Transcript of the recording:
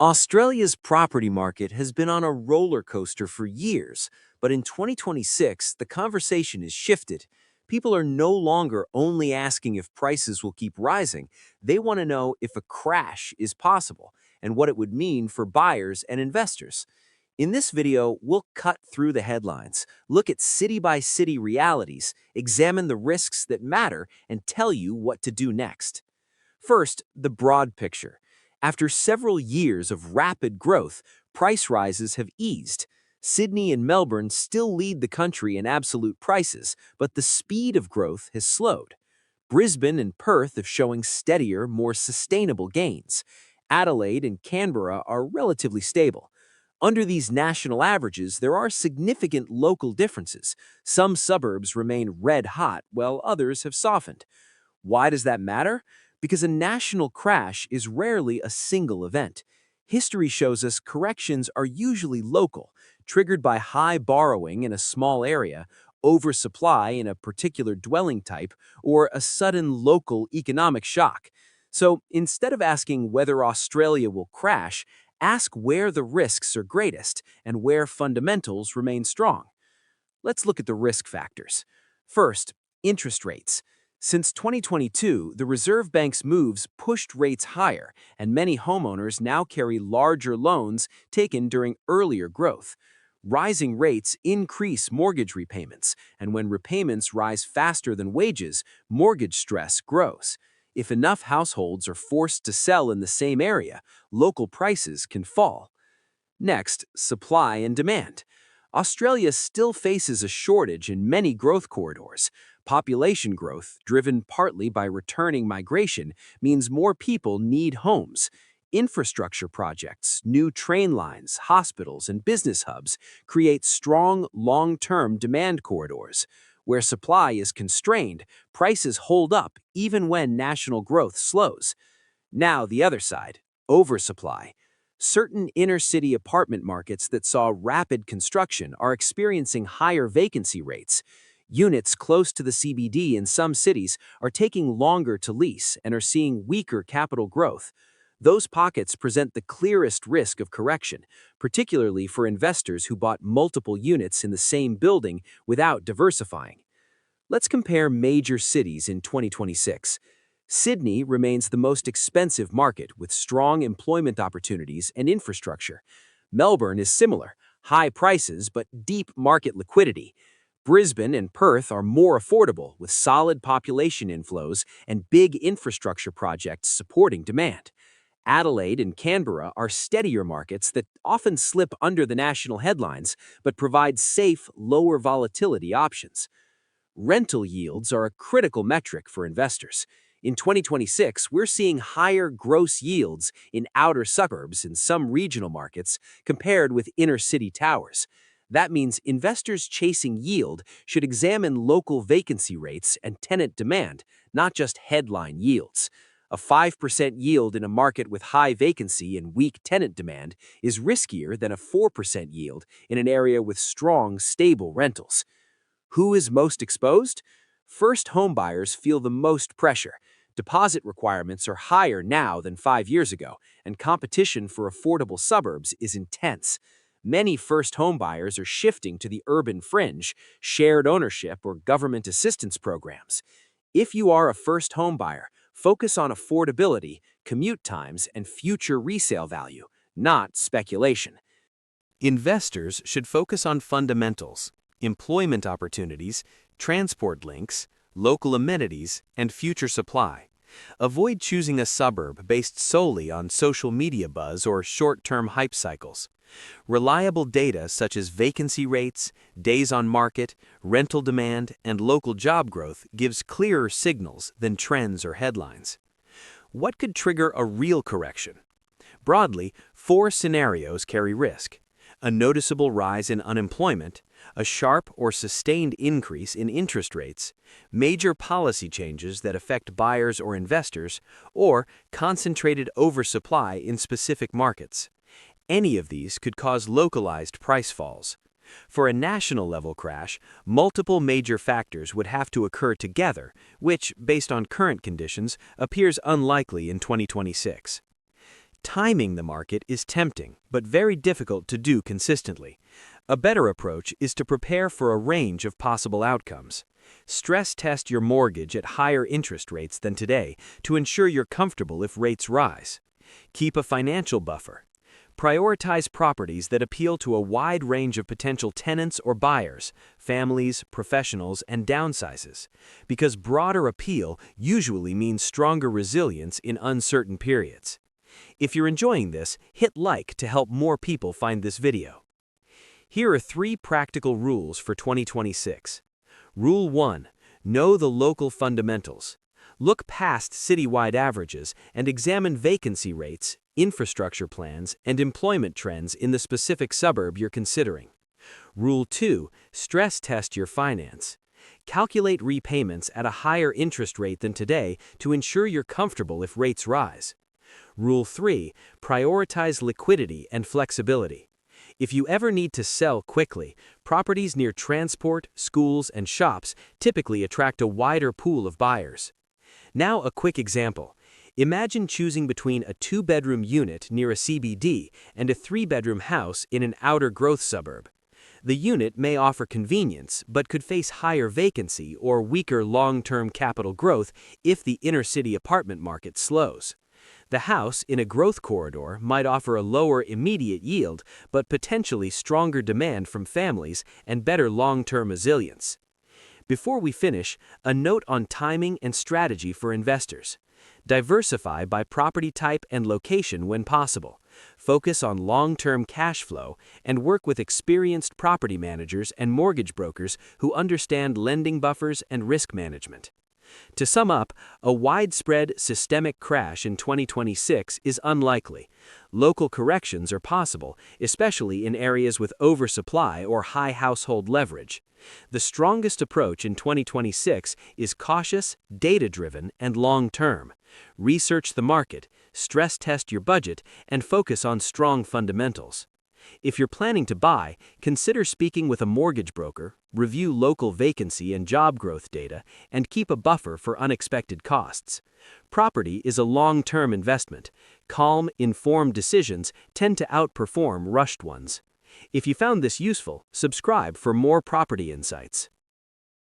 Australia's property market has been on a roller coaster for years, but in 2026, the conversation has shifted. People are no longer only asking if prices will keep rising. They want to know if a crash is possible and what it would mean for buyers and investors. In this video, we'll cut through the headlines, look at city-by-city realities, examine the risks that matter, and tell you what to do next. First, the broad picture. After several years of rapid growth, price rises have eased. Sydney and Melbourne still lead the country in absolute prices, but the speed of growth has slowed. Brisbane and Perth are showing steadier, more sustainable gains. Adelaide and Canberra are relatively stable. Under these national averages, there are significant local differences. Some suburbs remain red hot, while others have softened. Why does that matter? Because a national crash is rarely a single event. History shows us corrections are usually local, triggered by high borrowing in a small area, oversupply in a particular dwelling type, or a sudden local economic shock. So instead of asking whether Australia will crash, ask where the risks are greatest and where fundamentals remain strong. Let's look at the risk factors. First, interest rates. Since 2022, the Reserve Bank's moves pushed rates higher, and many homeowners now carry larger loans taken during earlier growth. Rising rates increase mortgage repayments, and when repayments rise faster than wages, mortgage stress grows. If enough households are forced to sell in the same area, local prices can fall. Next, supply and demand. Australia still faces a shortage in many growth corridors. Population growth, driven partly by returning migration, means more people need homes. Infrastructure projects, new train lines, hospitals, and business hubs create strong, long-term demand corridors. Where supply is constrained, prices hold up even when national growth slows. Now, the other side, oversupply. Certain inner-city apartment markets that saw rapid construction are experiencing higher vacancy rates. Units close to the CBD in some cities are taking longer to lease and are seeing weaker capital growth. Those pockets present the clearest risk of correction, particularly for investors who bought multiple units in the same building without diversifying. Let's compare major cities in 2026. Sydney remains the most expensive market with strong employment opportunities and infrastructure. Melbourne is similar, high prices but deep market liquidity. Brisbane and Perth are more affordable with solid population inflows and big infrastructure projects supporting demand. Adelaide and Canberra are steadier markets that often slip under the national headlines but provide safe, lower volatility options. Rental yields are a critical metric for investors. In 2026, we're seeing higher gross yields in outer suburbs in some regional markets compared with inner-city towers. That means investors chasing yield should examine local vacancy rates and tenant demand, not just headline yields. A 5% yield in a market with high vacancy and weak tenant demand is riskier than a 4% yield in an area with strong, stable rentals. Who is most exposed? First homebuyers feel the most pressure. Deposit requirements are higher now than 5 years ago, and competition for affordable suburbs is intense. Many first homebuyers are shifting to the urban fringe, shared ownership, or government assistance programs. If you are a first homebuyer, focus on affordability, commute times, and future resale value, not speculation. Investors should focus on fundamentals, employment opportunities, transport links, local amenities, and future supply. Avoid choosing a suburb based solely on social media buzz or short-term hype cycles. Reliable data such as vacancy rates, days on market, rental demand, and local job growth gives clearer signals than trends or headlines. What could trigger a real correction? Broadly, 4 scenarios carry risk: a noticeable rise in unemployment, a sharp or sustained increase in interest rates, major policy changes that affect buyers or investors, or concentrated oversupply in specific markets. Any of these could cause localized price falls. For a national-level crash, multiple major factors would have to occur together, which, based on current conditions, appears unlikely in 2026. Timing the market is tempting, but very difficult to do consistently. A better approach is to prepare for a range of possible outcomes. Stress test your mortgage at higher interest rates than today to ensure you're comfortable if rates rise. Keep a financial buffer. Prioritize properties that appeal to a wide range of potential tenants or buyers, families, professionals, and downsizes, because broader appeal usually means stronger resilience in uncertain periods. If you're enjoying this, hit like to help more people find this video. Here are 3 practical rules for 2026. Rule 1. Know the local fundamentals. Look past citywide averages and examine vacancy rates, infrastructure plans, and employment trends in the specific suburb you're considering. Rule 2. Stress test your finance. Calculate repayments at a higher interest rate than today to ensure you're comfortable if rates rise. Rule 3. Prioritize liquidity and flexibility. If you ever need to sell quickly, properties near transport, schools, and shops typically attract a wider pool of buyers. Now a quick example. Imagine choosing between a 2-bedroom unit near a CBD and a 3-bedroom house in an outer growth suburb. The unit may offer convenience, but could face higher vacancy or weaker long-term capital growth if the inner-city apartment market slows. The house in a growth corridor might offer a lower immediate yield, but potentially stronger demand from families and better long-term resilience. Before we finish, a note on timing and strategy for investors. Diversify by property type and location when possible. Focus on long-term cash flow and work with experienced property managers and mortgage brokers who understand lending buffers and risk management. To sum up, a widespread systemic crash in 2026 is unlikely. Local corrections are possible, especially in areas with oversupply or high household leverage. The strongest approach in 2026 is cautious, data-driven, and long-term. Research the market, stress test your budget, and focus on strong fundamentals. If you're planning to buy, consider speaking with a mortgage broker, review local vacancy and job growth data, and keep a buffer for unexpected costs. Property is a long-term investment. Calm, informed decisions tend to outperform rushed ones. If you found this useful, subscribe for more property insights.